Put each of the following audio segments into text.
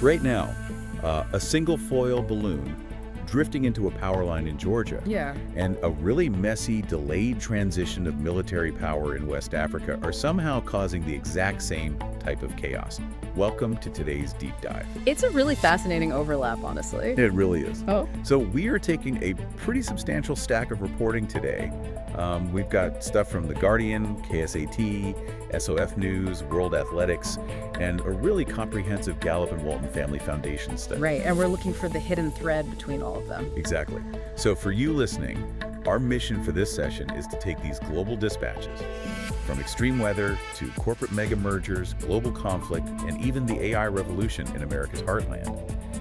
Right now, a single foil balloon drifting into a power line in Georgia Yeah. and a really messy, delayed transition of military power in West Africa are somehow causing the exact same type of chaos. Welcome to today's deep dive. It's a really fascinating overlap, honestly. It really is. Oh. So we are taking a pretty substantial stack of reporting today. We've got stuff from The Guardian, KSAT, SOF News, World Athletics, and a really comprehensive Gallup and Walton Family Foundation study. Right, and we're looking for the hidden thread between all of them. Exactly. So for you listening, our mission for this session is to take these global dispatches, from extreme weather to corporate mega mergers, global conflict, and even the AI revolution in America's heartland,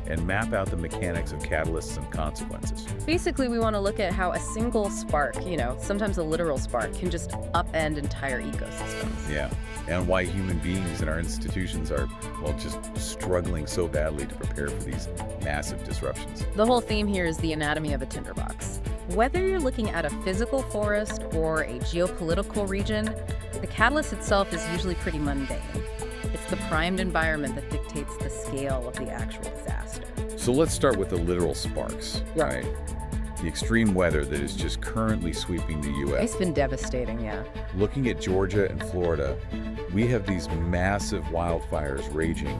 and map out the mechanics of catalysts and consequences. Basically, we want to look at how a single spark, sometimes a literal spark, can just upend entire ecosystems. Yeah, and why human beings and our institutions are, well, just struggling so badly to prepare for these massive disruptions. The whole theme here is the anatomy of a tinderbox. Whether you're looking at a physical forest or a geopolitical region, the catalyst itself is usually pretty mundane. It's the primed environment that dictates the scale of the actual disaster. So let's start with the literal sparks, right? The extreme weather that is just currently sweeping the U.S. It's been devastating, yeah. Looking at Georgia and Florida, we have these massive wildfires raging.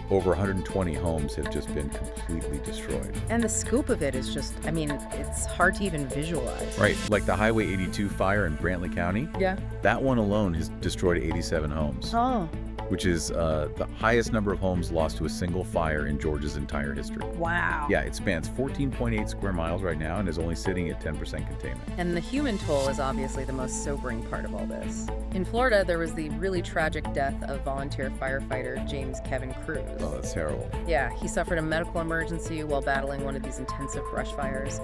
Over 120 homes have just been completely destroyed. And the scope of it is just, it's hard to even visualize. Right, like the Highway 82 fire in Brantley County. Yeah. That one alone has destroyed 87 homes. Oh. Which is the highest number of homes lost to a single fire in Georgia's entire history. Wow. Yeah, it spans 14.8 square miles right now and is only sitting at 10% containment. And the human toll is obviously the most sobering part of all this. In Florida, there was the really tragic death of volunteer firefighter James Kevin Cruz. Oh, that's terrible. Yeah, he suffered a medical emergency while battling one of these intensive brush fires.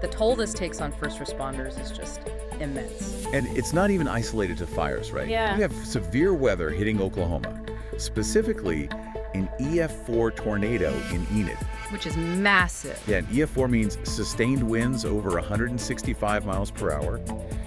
The toll this takes on first responders is just immense. And it's not even isolated to fires, right? Yeah. We have severe weather hitting Oklahoma, specifically an EF4 tornado in Enid. Which is massive. Yeah, and EF4 means sustained winds over 165 miles per hour.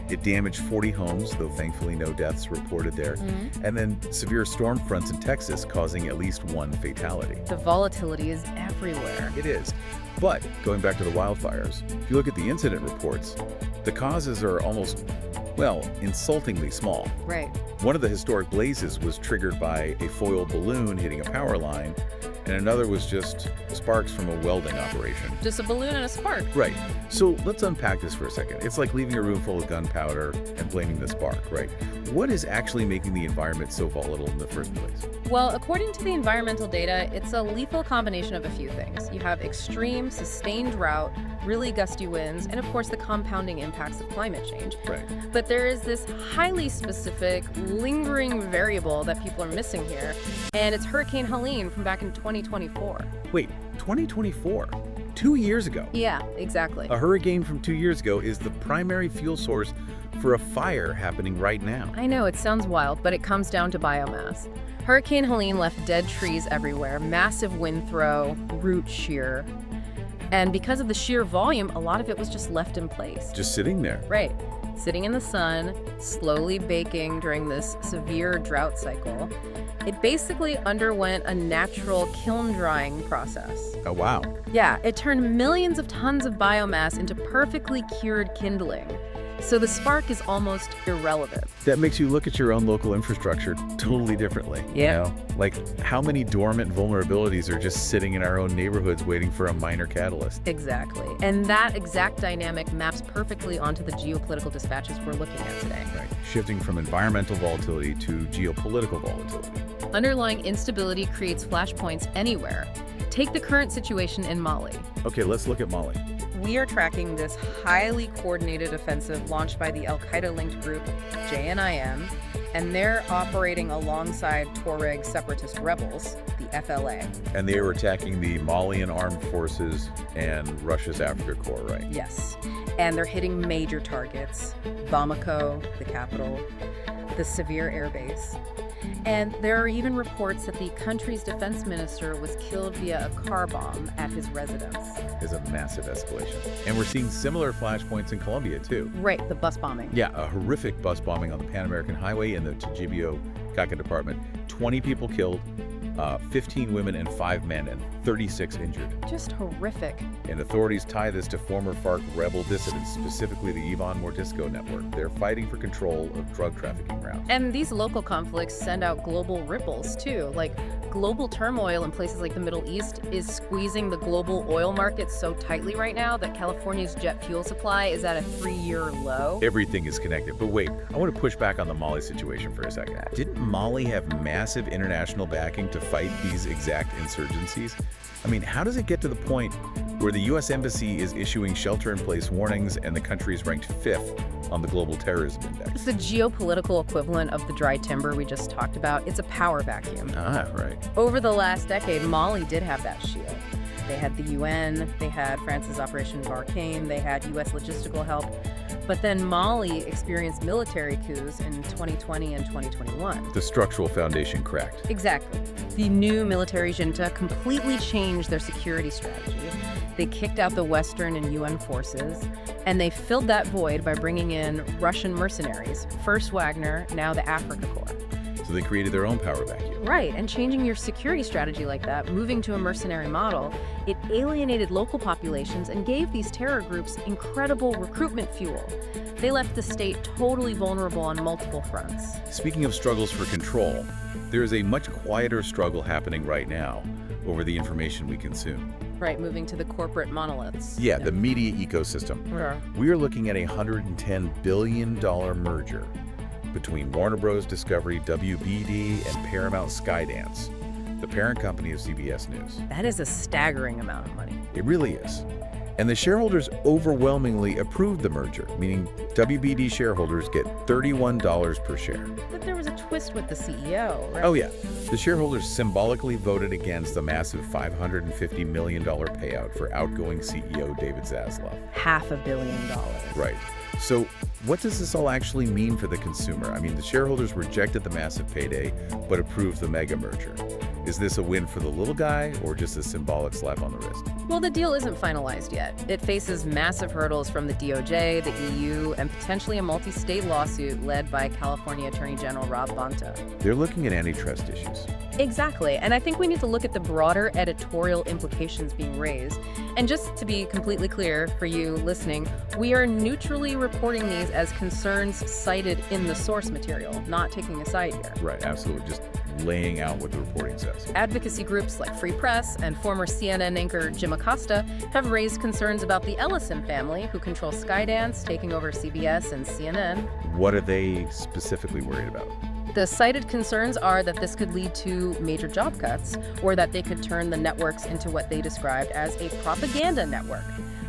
It damaged 40 homes, though thankfully no deaths reported there. Mm-hmm. And then severe storm fronts in Texas causing at least one fatality. The volatility is everywhere. It is. But going back to the wildfires, if you look at the incident reports, the causes are almost, well, insultingly small. Right. One of the historic blazes was triggered by a foil balloon hitting a power line, and another was just sparks from a welding operation. Just a balloon and a spark. Right. So let's unpack this for a second. It's like leaving a room full of gunpowder and blaming the spark, right? What is actually making the environment so volatile in the first place? Well, according to the environmental data, it's a lethal combination of a few things. You have extreme, sustained drought, really gusty winds, and of course the compounding impacts of climate change. Right. But there is this highly specific, lingering variable that people are missing here, and it's Hurricane Helene from back in 2024. Wait, 2024? 2 years ago? Yeah, exactly. A hurricane from 2 years ago is the primary fuel source for a fire happening right now. I know, it sounds wild, but it comes down to biomass. Hurricane Helene left dead trees everywhere, massive wind throw, root shear. And because of the sheer volume, a lot of it was just left in place. Just sitting there. Right. Sitting in the sun, slowly baking during this severe drought cycle. It basically underwent a natural kiln drying process. Oh, wow. Yeah, it turned millions of tons of biomass into perfectly cured kindling. So the spark is almost irrelevant. That makes you look at your own local infrastructure totally differently. Yeah. You know? Like, how many dormant vulnerabilities are just sitting in our own neighborhoods waiting for a minor catalyst? Exactly. And that exact dynamic maps perfectly onto the geopolitical dispatches we're looking at today. Right. Shifting from environmental volatility to geopolitical volatility. Underlying instability creates flashpoints anywhere. Take the current situation in Mali. Okay, let's look at Mali. We are tracking this highly coordinated offensive launched by the al-Qaeda-linked group JNIM, and they're operating alongside Tuareg separatist rebels, the FLA. And they were attacking the Malian armed forces and Russia's Africa Corps, right? Yes, and they're hitting major targets, Bamako, the capital, the severe airbase. And there are even reports that the country's defense minister was killed via a car bomb at his residence. Is a massive escalation. And we're seeing similar flashpoints in Colombia, too. Right, the bus bombing. Yeah, a horrific bus bombing on the Pan American Highway in the Tajibio Caca department. 20 people killed, 15 women and 5 men and 36 injured. Just horrific. And authorities tie this to former FARC rebel dissidents, specifically the Ivan Mordisco network. They're fighting for control of drug trafficking routes. And these local conflicts send out global ripples, too. Like, global turmoil in places like the Middle East is squeezing the global oil market so tightly right now that California's jet fuel supply is at a 3-year low. Everything is connected. But wait, I want to push back on the Mali situation for a second. Didn't Mali have massive international backing to fight these exact insurgencies? I mean, how does it get to the point where the U.S. Embassy is issuing shelter-in-place warnings and the country is ranked 5th on the Global Terrorism Index? It's the geopolitical equivalent of the dry timber we just talked about. It's a power vacuum. Ah, right. Over the last decade, Mali did have that shield. They had the UN, they had France's Operation Barkhane, they had U.S. logistical help. But then Mali experienced military coups in 2020 and 2021. The structural foundation cracked. Exactly. The new military junta completely changed their security strategy. They kicked out the Western and UN forces, and they filled that void by bringing in Russian mercenaries, first Wagner, now the Africa Corps. So they created their own power vacuum. Right, and changing your security strategy like that, moving to a mercenary model, it alienated local populations and gave these terror groups incredible recruitment fuel. They left the state totally vulnerable on multiple fronts. Speaking of struggles for control, there is a much quieter struggle happening right now over the information we consume. Right, moving to the corporate monoliths. Yeah, the media ecosystem. Yeah. We are looking at a $110 billion merger between Warner Bros. Discovery, WBD, and Paramount Skydance, the parent company of CBS News. That is a staggering amount of money. It really is. And the shareholders overwhelmingly approved the merger, meaning WBD shareholders get $31 per share. But there was a twist with the CEO, right? Oh yeah, the shareholders symbolically voted against the massive $550 million payout for outgoing CEO David Zaslav. $500 million. Right. So what does this all actually mean for the consumer? I mean, the shareholders rejected the massive payday, but approved the mega merger. Is this a win for the little guy or just a symbolic slap on the wrist? Well, the deal isn't finalized yet. It faces massive hurdles from the DOJ, the EU, and potentially a multi-state lawsuit led by California Attorney General Rob Bonta. They're looking at antitrust issues. Exactly, and I think we need to look at the broader editorial implications being raised. And just to be completely clear for you listening, we are neutrally reporting these as concerns cited in the source material, not taking a side here. Right, absolutely. Just laying out what the reporting says. Advocacy groups like Free Press and former CNN anchor Jim Acosta have raised concerns about the Ellison family, who control Skydance, taking over CBS and CNN. What are they specifically worried about? The cited concerns are that this could lead to major job cuts, or that they could turn the networks into what they described as a propaganda network.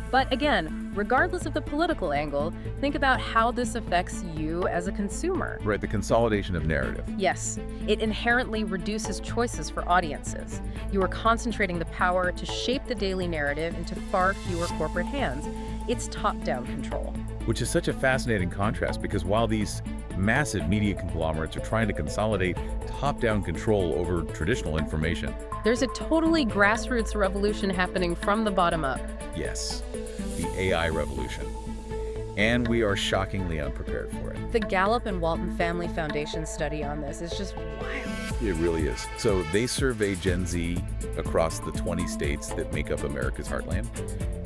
But again, regardless of the political angle, think about how this affects you as a consumer. Right, the consolidation of narrative. Yes, it inherently reduces choices for audiences. You are concentrating the power to shape the daily narrative into far fewer corporate hands. It's top-down control. Which is such a fascinating contrast, because while these massive media conglomerates are trying to consolidate top-down control over traditional information, there's a totally grassroots revolution happening from the bottom up. yes, the AI revolution. And we are shockingly unprepared for it. The Gallup and Walton Family Foundation study on this is just wild. It really is. So they surveyed Gen Z across the 20 states that make up America's heartland,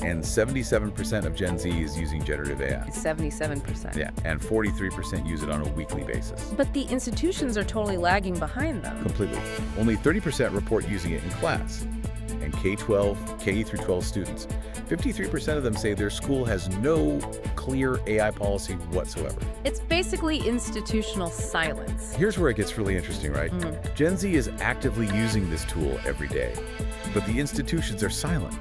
and 77% of Gen Z is using generative AI. 77%. Yeah, and 43% use it on a weekly basis. But the institutions are totally lagging behind them. Completely. Only 30% report using it in class. And K-12, K-12 students, 53% of them say their school has no clear AI policy whatsoever. It's basically institutional silence. Here's where it gets really interesting, right? Gen Z is actively using this tool every day, but the institutions are silent.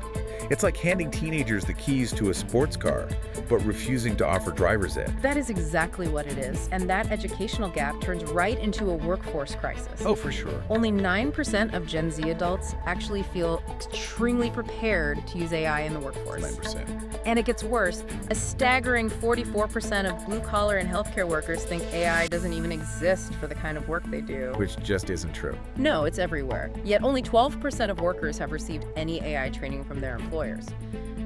It's like handing teenagers the keys to a sports car, but refusing to offer driver's ed. That is exactly what it is, and that educational gap turns right into a workforce crisis. Oh, for sure. Only 9% of Gen Z adults actually feel extremely prepared to use AI in the workforce. 9%. And it gets worse. A staggering 44% of blue-collar and healthcare workers think AI doesn't even exist for the kind of work they do. Which just isn't true. No, it's everywhere. Yet only 12% of workers have received any AI training from their employers.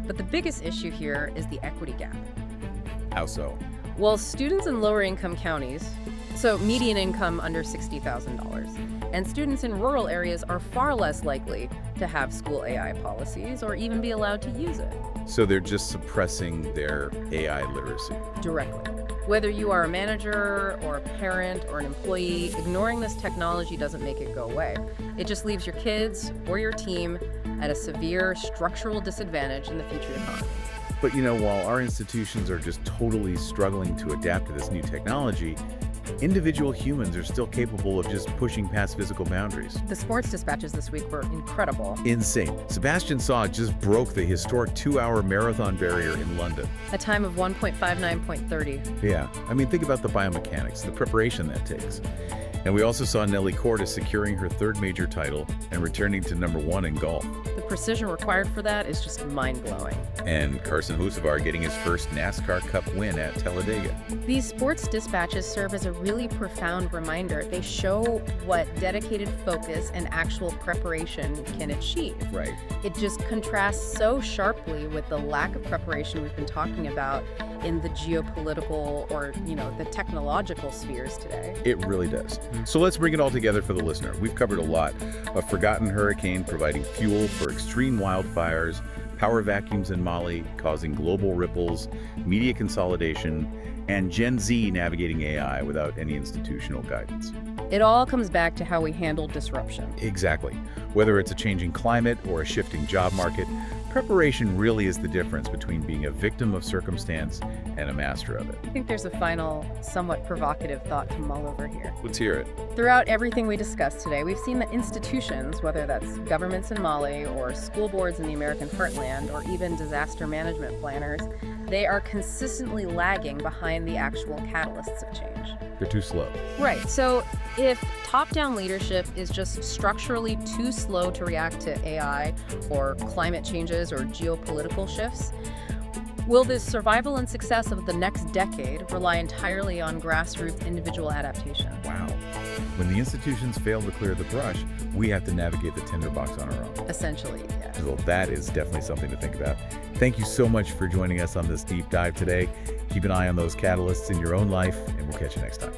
But the biggest issue here is the equity gap. How so? Well, students in lower income counties, so median income under $60,000, And students in rural areas are far less likely to have school AI policies or even be allowed to use it So they're just suppressing their AI literacy. directly. Whether you are a manager or a parent or an employee, ignoring this technology doesn't make it go away. It just leaves your kids or your team at a severe structural disadvantage in the future economy. But while our institutions are just totally struggling to adapt to this new technology, individual humans are still capable of just pushing past physical boundaries. The sports dispatches this week were incredible. Insane. Sebastian Saw just broke the historic 2-hour marathon barrier in London. A time of 1.59.30. Yeah, think about the biomechanics, the preparation that takes. And we also saw Nelly Cordes securing her third major title and returning to #1 in golf. The precision required for that is just mind-blowing. And Carson Hocevar getting his first NASCAR Cup win at Talladega. These sports dispatches serve as a really profound reminder. They show what dedicated focus and actual preparation can achieve. Right. It just contrasts so sharply with the lack of preparation we've been talking about in the geopolitical or, the technological spheres today. It really does. So let's bring it all together for the listener. We've covered a lot. A forgotten hurricane providing fuel for extreme wildfires, power vacuums in Mali causing global ripples, media consolidation, and Gen Z navigating AI without any institutional guidance. It all comes back to how we handle disruption. Exactly. Whether it's a changing climate or a shifting job market, preparation really is the difference between being a victim of circumstance and a master of it. I think there's a final, somewhat provocative thought to mull over here. Let's hear it. Throughout everything we discussed today, we've seen that institutions, whether that's governments in Mali or school boards in the American heartland or even disaster management planners, they are consistently lagging behind the actual catalysts of change. They're too slow. Right. So if top-down leadership is just structurally too slow to react to AI or climate changes or geopolitical shifts, will the survival and success of the next decade rely entirely on grassroots individual adaptation? Wow. When the institutions fail to clear the brush, we have to navigate the tinderbox on our own. Essentially, yeah. Well, that is definitely something to think about. Thank you so much for joining us on this deep dive today. Keep an eye on those catalysts in your own life, and we'll catch you next time.